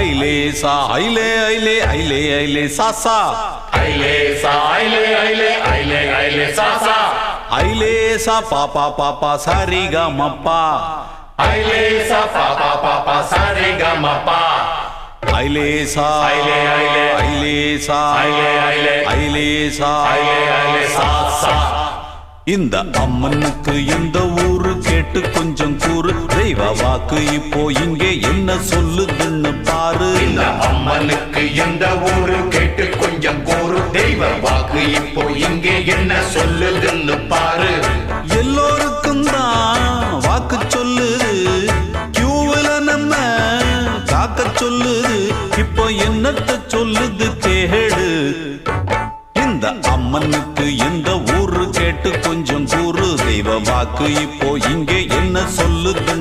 ஐலேசா ஐலே ஐலே ஐலே ஐலே சாசா ஐலேசா ஐலே ஐலே ஐலே ஐலே சாசா ஐலேசா பாப்பா பாப்பா சரிகமப்பா ஐலேசா பாப்பா பாப்பா சரிகமப்பா ஐலேசா ஐலே ஐலே ஐலேசா ஐலே ஐலே ஐலேசா ஐலே ஐலே சாசா இந்த அம்மனுக்கு இந்த ஊரு கேட்டு கொஞ்சம் கூறு தெய்வ வாக்கு இப்போ இங்கே என்ன சொல்லுதுன்னு பாரு இந்த அம்மனுக்கு எந்த ஊரு கேட்டு கொஞ்சம் கூறு தெய்வ வாக்கு இப்போ இங்கே என்ன சொல்லுதுன்னு பாரு எல்லோருக்கும் தான் வாக்கு சொல்லுது கியூவில் நம்ம காக்க சொல்லுது இப்போ என்னத்த சொல்லுது கேடு இந்த அம்மனுக்கு எந்த ஊரு கேட்டு கொஞ்சம் கூறு தெய்வ வாக்கு இப்போ இங்கே என்ன சொல்லுது